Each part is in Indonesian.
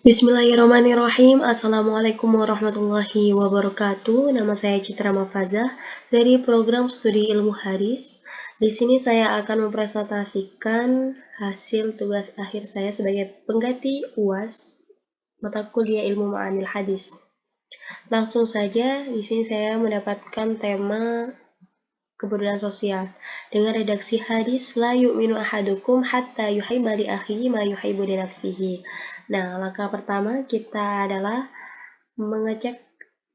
Bismillahirrahmanirrahim. Assalamualaikum warahmatullahi wabarakatuh. Nama saya Citra Mafazah dari program studi ilmu hadis. Di sini saya akan mempresentasikan hasil tugas akhir saya sebagai pengganti UAS mata kuliah ilmu ma'anil hadis. Langsung saja, di sini saya mendapatkan tema kepedulian sosial dengan redaksi hadis la yu'minu ahadukum hatta yuhibba li akhihi ma yuhibbu li nafsihi. Nah, langkah pertama kita adalah mengecek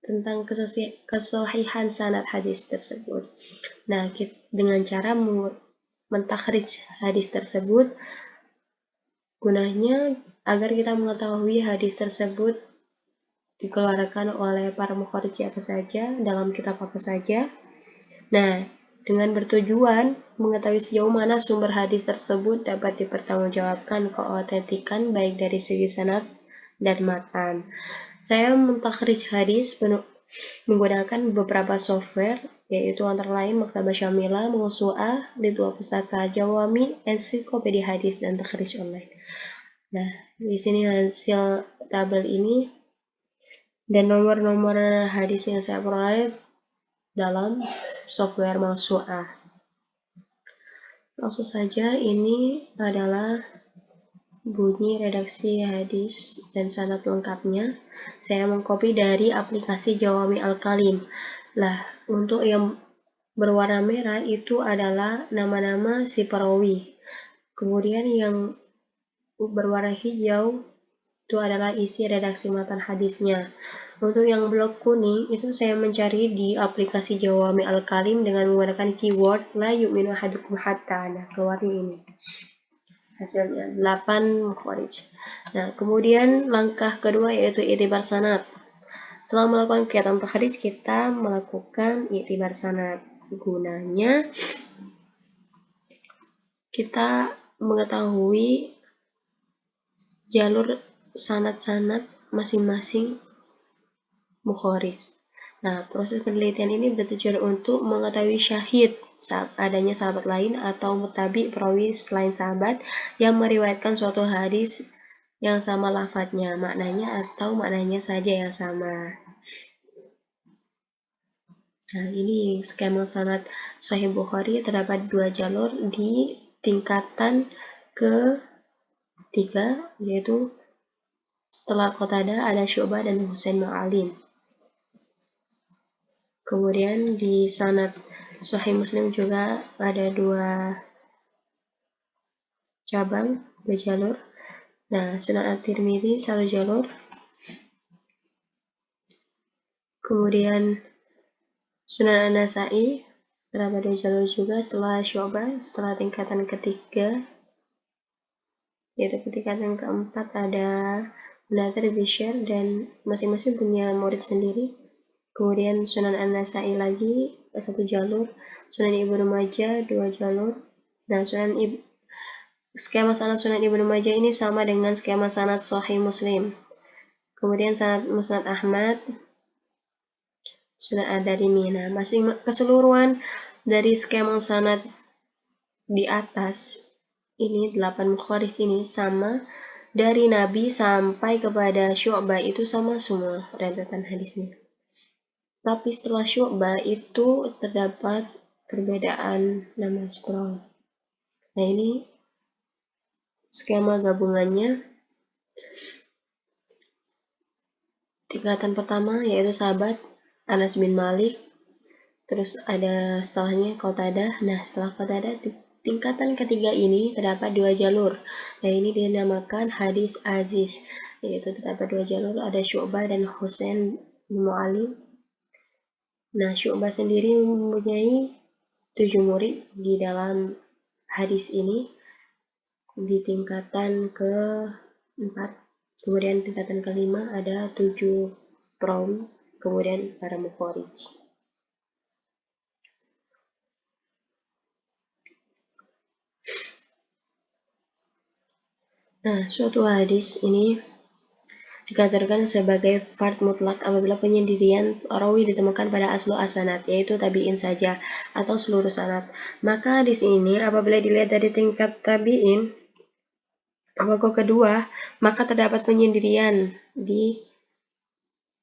tentang kesohihan sanad hadis tersebut. Nah, dengan cara mentakhrij hadis tersebut gunanya agar kita mengetahui hadis tersebut dikeluarkan oleh para mukharrij apa saja, dalam kitab apa saja. Nah, dengan bertujuan mengetahui sejauh mana sumber hadis tersebut dapat dipertanggungjawabkan keautentikan baik dari segi sanad dan matan. Saya mentakhrij hadis menggunakan beberapa software, yaitu antara lain Maktabah Syamilah, Mawsu'ah, Lidwa Pustaka Jawami, Ensiklopedia Hadis, dan takhrij online. Nah, di sini hasil tabel ini dan nomor-nomor hadis yang saya peroleh dalam software Mawsu'ah. Langsung saja, ini adalah bunyi redaksi hadis dan sanad lengkapnya. Saya mengcopy dari aplikasi Jawami Al-Kalim. Lah, untuk yang berwarna merah itu adalah nama-nama si perawi. Kemudian yang berwarna hijau itu adalah isi redaksi matan hadisnya. Untuk yang blok kuning itu saya mencari di aplikasi Jawami Al-Kalim dengan menggunakan keyword la yu'minu ahadukum hatta. Nah, keluar ini hasilnya 8 mukharrij. Nah, kemudian langkah kedua yaitu i'tibar sanad. Setelah melakukan kegiatan takhrij, kita melakukan i'tibar sanad. Gunanya kita mengetahui jalur sanad-sanad masing-masing mukharrij. Nah, proses penelitian ini bertujuan untuk mengetahui syahid saat adanya sahabat lain atau mutabi perawi selain sahabat yang meriwayatkan suatu hadis yang sama lafadznya, maknanya atau maknanya saja yang sama. Nah, ini skema sanad Sahih Bukhari terdapat 2 jalur di tingkatan ketiga, yaitu setelah Qatadah ada Syu'bah dan Husain Ma'alim. Kemudian di sanad Sahih Muslim juga ada 2 cabang, 2 jalur. Nah, Sunan At-Tirmidzi 1 jalur. Kemudian Sunan An-Nasa'i terdapat 2 jalur juga setelah Syu'bah. Setelah tingkatan ketiga, yaitu tingkatan keempat ada Munatir, Bishr, dan masing-masing punya murid sendiri. Kemudian Sunan An-Nasa'i lagi 1 jalur, Sunan Ibnu Majah 2 jalur. Nah, skema sanad Sunan Ibnu Majah ini sama dengan skema sanad Sahih Muslim. Kemudian sanad Musnad Ahmad, Sunan Ad-Darimi. Nah, keseluruhan dari skema sanad di atas ini 8 mukharrij ini sama dari Nabi sampai kepada Syu'bah itu sama semua rentetan hadisnya. Tapi setelah Syu'bah itu terdapat perbedaan nama perawi. Nah, ini skema gabungannya. Tingkatan pertama yaitu sahabat Anas bin Malik. Terus ada setelahnya Qatadah. Nah, setelah Qatadah tingkatan ketiga ini terdapat 2 jalur. Nah, ini dinamakan hadis aziz, yaitu terdapat 2 jalur, ada Syu'bah dan Husain bin Ma'alim. Nah, Syu'bah sendiri mempunyai 7 murid di dalam hadis ini di tingkatan ke-4. Kemudian tingkatan ke-5 ada 7 perawi, kemudian para mukharrij. Nah, suatu hadis ini dikatakan sebagai fard mutlak apabila penyendirian rawi ditemukan pada aslu as-sanad, yaitu tabi'in saja atau seluruh sanad. Maka hadis ini apabila dilihat dari tingkat tabi'in Pokok kedua, maka terdapat penyendirian di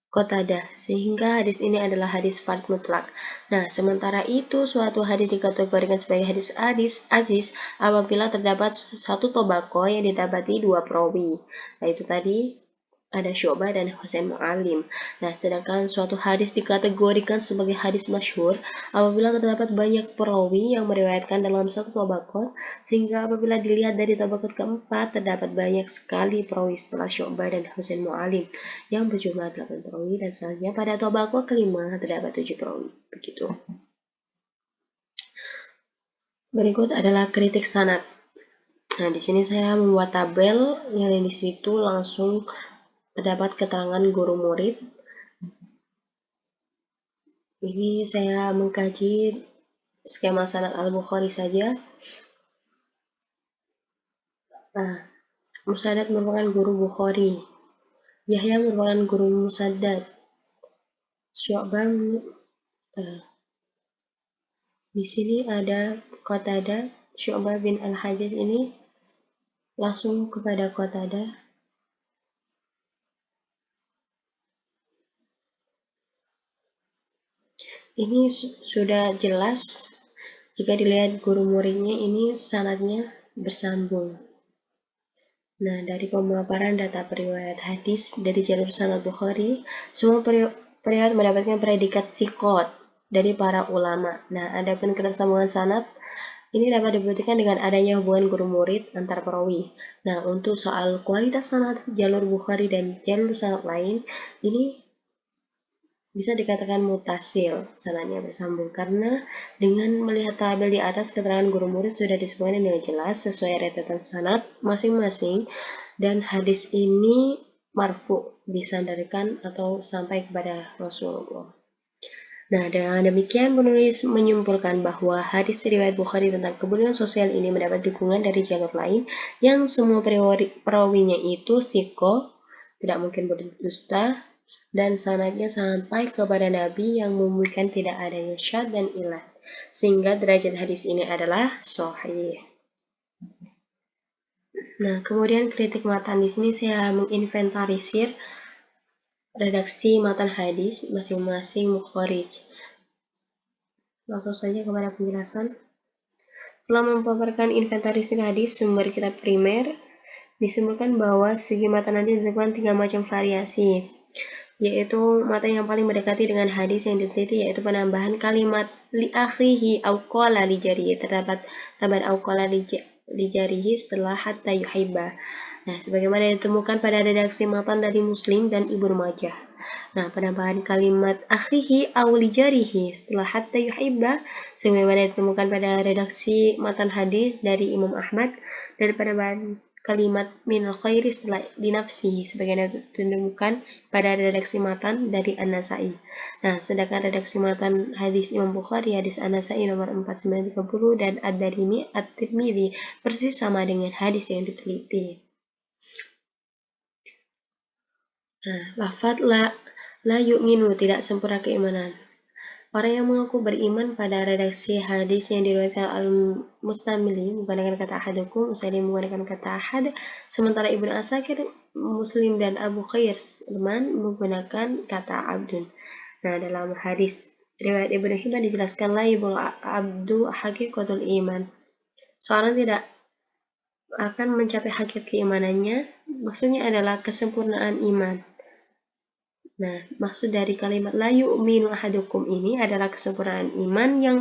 Qatadah, sehingga hadis ini adalah hadis fard mutlak. Nah, sementara itu suatu hadis dikategorikan sebagai hadis aziz apabila terdapat satu tobako yang didapati dua perawi. Nah, itu tadi ada Syu'bah dan Husain Mu'alim. Nah, sedangkan suatu hadis dikategorikan sebagai hadis masyhur apabila terdapat banyak perawi yang meriwayatkan dalam satu tabaqat, sehingga apabila dilihat dari tabaqat keempat terdapat banyak sekali perawi setelah Syu'bah dan Husain Mu'alim yang berjumlah 8 perawi, dan selanjutnya pada tabaqat kelima terdapat 7 perawi. Begitu. Berikut adalah kritik sanad. Nah, di sini saya membuat tabel yang di situ langsung terdapat keterangan guru murid. Ini saya mengkaji skema sanad Al-Bukhari saja. Nah, Musaddad merupakan guru Bukhari. Yahya merupakan guru Musaddad. Syu'bah, di sini ada Qatadah. Syu'bah bin Al-Hajjaj ini langsung kepada Qatadah. Ini sudah jelas jika dilihat guru muridnya ini sanadnya bersambung. Nah, dari pemaparan data periwayat hadis dari jalur sanad Bukhari, semua periwayat mendapatkan predikat thiqat dari para ulama. Nah, adapun ketersambungan sanad ini dapat dibuktikan dengan adanya hubungan guru murid antar perawi. Nah, untuk soal kualitas sanad jalur Bukhari dan jalur sanad lain, ini bisa dikatakan mutasil, sanadnya bersambung, karena dengan melihat tabel di atas keterangan guru murid sudah disebutkan dengan jelas sesuai rentetan sanad masing-masing, dan hadis ini marfu, disandarkan atau sampai kepada Rasulullah. Nah, dengan demikian penulis menyimpulkan bahwa hadis riwayat Bukhari tentang kemuliaan sosial ini mendapat dukungan dari jalur lain yang semua perawinya itu thiqah, tidak mungkin berdusta, dan sanadnya sampai kepada Nabi yang memungkinkan tidak adanya syadz dan ilat, sehingga derajat hadis ini adalah sahih. Nah, kemudian kritik matan. Di sini saya menginventarisir redaksi matan hadis masing-masing mukharij. Langsung saja kepada penjelasan. Setelah memaparkan inventarisir hadis sumber kitab primer, disebutkan bahwa segi matan hadis ditentukan 3 macam variasi, yaitu matan yang paling mendekati dengan hadis yang diteliti, yaitu penambahan kalimat li akhihi au qala li jarihi, terdapat tambahan au qala li jarihi setelah hatta yuhibba. Nah, sebagaimana ditemukan pada redaksi matan dari Muslim dan Ibnu Majah. Nah, penambahan kalimat akhihi au li jarihi setelah hatta yuhibba sebagaimana ditemukan pada redaksi matan hadis dari Imam Ahmad, dan penambahan kalimat min khairi setelah dinafsi sebagaimana ditemukan pada redaksi matan dari An-Nasai. Nah, sedangkan redaksi matan hadis Imam Bukhari hadis An-Nasai nomor 4930 dan Ad-Darimi At-Tirmidzi persis sama dengan hadis yang diteliti. Nah, lafadz la yu'minu, tidak sempurna keimanan. Orang yang mengaku beriman pada redaksi hadis yang diriwayatkan Al-Mustamili menggunakan kata ahadukum, Muslim menggunakan kata ahad, sementara Ibnu Asakir, Muslim dan Abu Khair Salman menggunakan kata abdun. Nah, dalam hadis riwayat Ibnu Hibban dijelaskan la yubul abdu haqiqatul iman. Seorang tidak akan mencapai hakikat keimanannya, maksudnya adalah kesempurnaan iman. Nah, maksud dari kalimat la yu'minu ahadukum ini adalah kesempurnaan iman, yang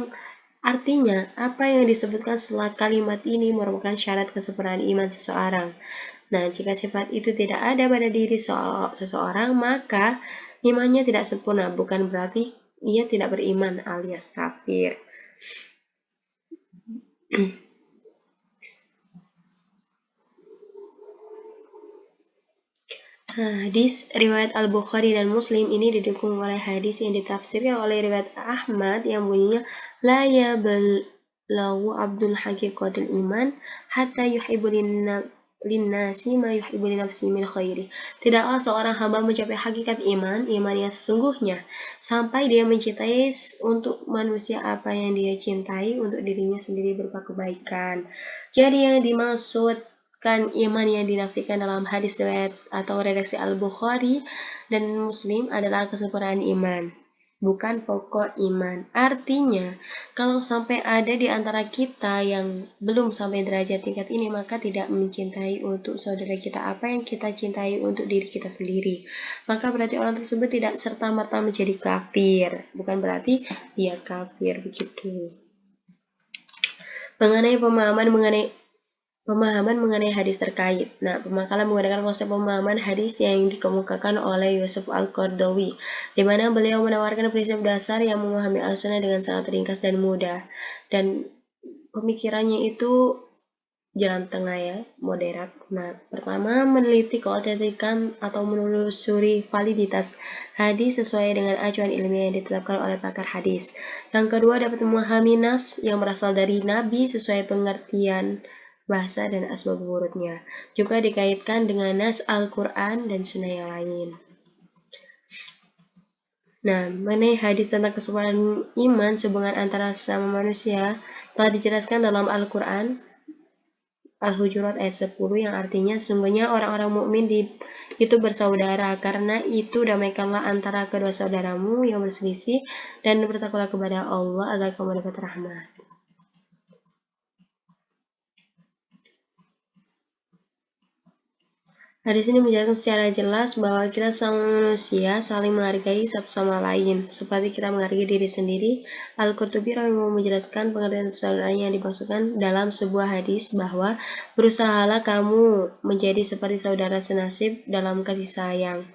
artinya apa yang disebutkan setelah kalimat ini merupakan syarat kesempurnaan iman seseorang. Nah, jika sifat itu tidak ada pada diri seseorang, maka imannya tidak sempurna, bukan berarti ia tidak beriman alias kafir. Hadis riwayat Al-Bukhari dan Muslim ini didukung oleh hadis yang ditafsirkan oleh riwayat Ahmad yang bunyinya la yablaghu abdul haqiqatul iman hatta yuhibbu linnasi ma yuhibbu li nafsihi min khairi. Tidaklah seorang hamba mencapai hakikat iman yang sesungguhnya sampai dia mencintai untuk manusia apa yang dia cintai untuk dirinya sendiri berupa kebaikan. Jadi yang dimaksud kan iman yang dinafikan dalam hadis riwayat atau redaksi Al-Bukhari dan Muslim adalah kesempurnaan iman, bukan pokok iman. Artinya, kalau sampai ada di antara kita yang belum sampai derajat tingkat ini, maka tidak mencintai untuk saudara kita apa yang kita cintai untuk diri kita sendiri. Maka berarti orang tersebut tidak serta-merta menjadi kafir. Bukan berarti dia kafir, begitu. Mengenai pemahaman mengenai hadis terkait. Nah, pemakalan menggunakan konsep pemahaman hadis yang dikemukakan oleh Yusuf Al-Qaradawi, di mana beliau menawarkan prinsip dasar yang memahami al-sunnah dengan sangat ringkas dan mudah. Dan pemikirannya itu jalan tengah ya, moderat. Nah, pertama meneliti keautentikan atau menelusuri validitas hadis sesuai dengan acuan ilmiah yang ditetapkan oleh pakar hadis. Yang kedua dapat memahami nas yang berasal dari Nabi sesuai pengertian bahasa dan asbab wurudnya. Juga dikaitkan dengan nas Al-Quran dan sunnah yang lain. Nah, mengenai hadis tentang kesempurnaan iman hubungan antara sesama manusia telah dijelaskan dalam Al-Quran Al-Hujurat ayat 10 yang artinya sungguhnya orang-orang mukmin itu bersaudara, karena itu damaikanlah antara kedua saudaramu yang berselisih dan bertakwalah kepada Allah agar kamu dapat rahmat. Hadis ini menjelaskan secara jelas bahwa kita sama manusia saling menghargai satu sama lain, seperti kita menghargai diri sendiri. Al-Qurtubi rahimahullah menjelaskan pengertian persaudaraan yang dimaksudkan dalam sebuah hadis bahwa berusahalah kamu menjadi seperti saudara senasib dalam kasih sayang,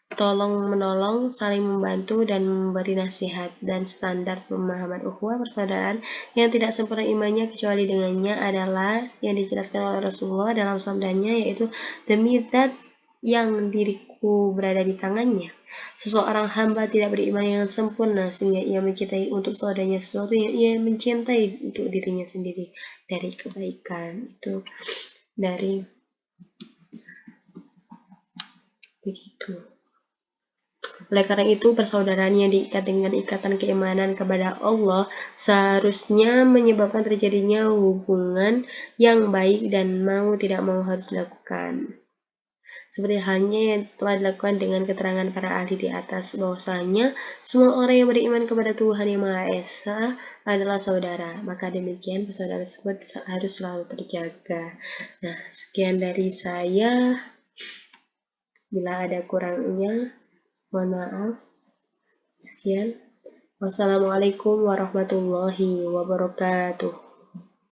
tolong menolong, saling membantu, dan memberi nasihat. Dan standar pemahaman ukhuwah persaudaraan yang tidak sempurna imannya kecuali dengannya adalah yang dijelaskan oleh Rasulullah dalam sabdanya, yaitu demi zat yang diriku berada di tangannya, seseorang hamba tidak beriman yang sempurna sehingga ia mencintai untuk saudaranya sesuatu yang ia mencintai untuk dirinya sendiri dari kebaikan. Itu dari begitu. Oleh karena itu, persaudaraan yang diikat dengan ikatan keimanan kepada Allah seharusnya menyebabkan terjadinya hubungan yang baik dan mau tidak mau harus dilakukan. Seperti halnya yang telah dilakukan dengan keterangan para ahli di atas, bahwasanya semua orang yang beriman kepada Tuhan Yang Maha Esa adalah saudara. Maka demikian persaudaraan tersebut harus selalu terjaga. Nah, sekian dari saya. Bila ada kurangnya, mohon maaf. Sekian. Wassalamualaikum warahmatullahi wabarakatuh.